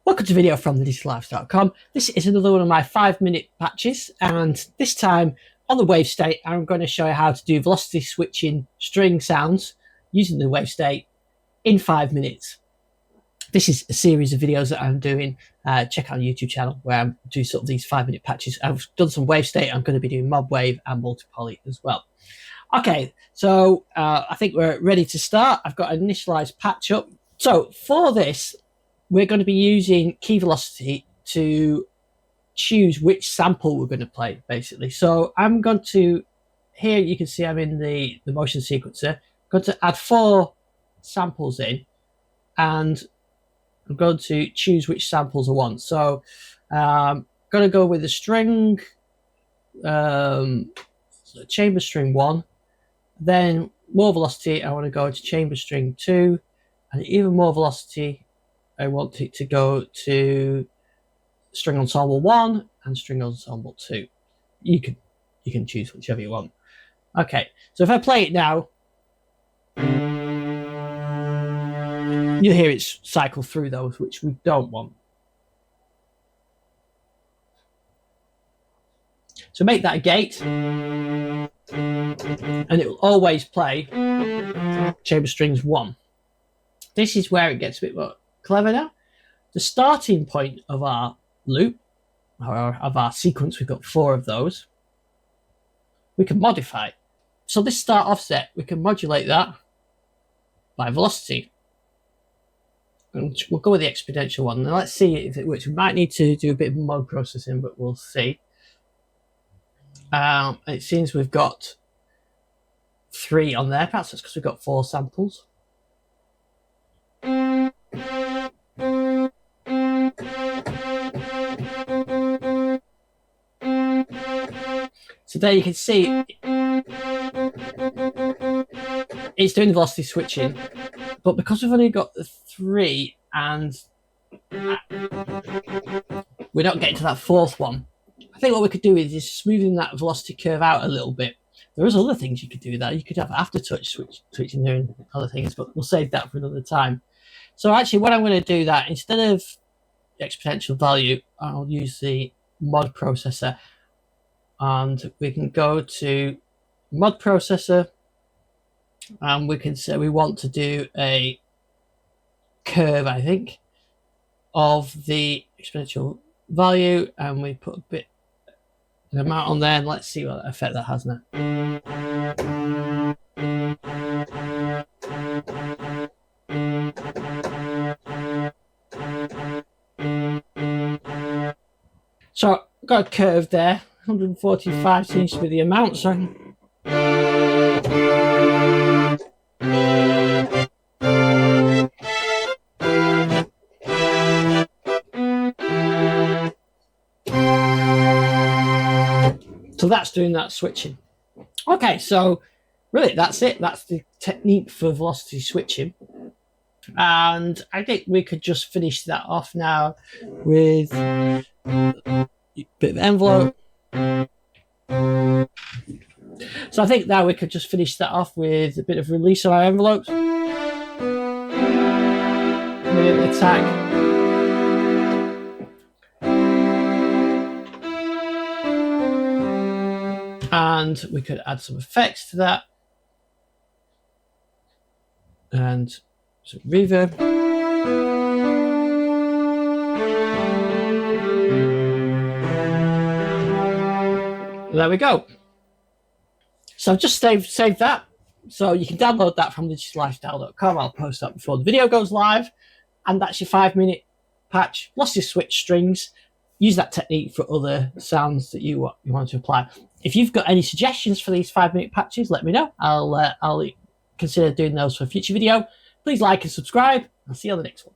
Welcome to a video from initialized.com. This is another one of my 5-minute patches, and this time on the Wavestate I'm going to show you how to do velocity switching string sounds using the Wavestate in 5 minutes. This is a series of videos that I'm doing. Check out the YouTube channel where I do sort of these 5-minute patches. I've done some Wavestate. I'm going to be doing mod wave and multi-poly as well. Okay, so I think we're ready to start. I've got an initialized patch up. So for this, we're going to be using key velocity to choose which sample we're going to play, basically. So I'm going to, here you can see I'm in the motion sequencer. I'm going to add 4 samples in, and I'm going to choose which samples I want. So I'm going to go with the string, chamber string 1, then more velocity, I want to go to chamber string 2, and even more velocity, I want it to go to string ensemble 1 and string ensemble 2. You can choose whichever you want. Okay, so if I play it now, you'll hear it cycle through those, which we don't want. So make that a gate, and it will always play chamber strings 1. This is where it gets a bit more clever now. The starting point of our loop, or of our sequence, we've got 4 of those. We can modify. So this start offset, we can modulate that by velocity. And we'll go with the exponential one. Now let's see if it works. We might need to do a bit of mod processing, but we'll see. It seems we've got 3 on there. Perhaps that's because we've got 4 samples. So there you can see it's doing the velocity switching, but because we've only got the 3 and we're not getting to that 4th one, I think what we could do is just smoothing that velocity curve out a little bit. There is other things you could do with that. You could have aftertouch switching there and other things, but we'll save that for another time. So actually what I'm going to do that, instead of exponential value, I'll use the mod processor, and we can go to mod processor, and we can say we want to do a curve, I think, of the exponential value, and we put a bit an amount on there, and let's see what effect that has now. So I've got a curve there. 145 seems to be the amount, so that's doing that switching. Okay, so really that's it. That's the technique for velocity switching. And I think we could just finish that off now with a bit of envelope. So I think now we could just finish that off with a bit of release on our envelopes. Attack. And we could add some effects to that. And some reverb. There we go. So I've just saved that. So you can download that from digitalifestyle.com. I'll post that before the video goes live. And that's your 5-minute patch. Velocity switch strings. Use that technique for other sounds that you want to apply. If you've got any suggestions for these 5-minute patches, let me know. I'll consider doing those for a future video. Please like and subscribe. I'll see you on the next one.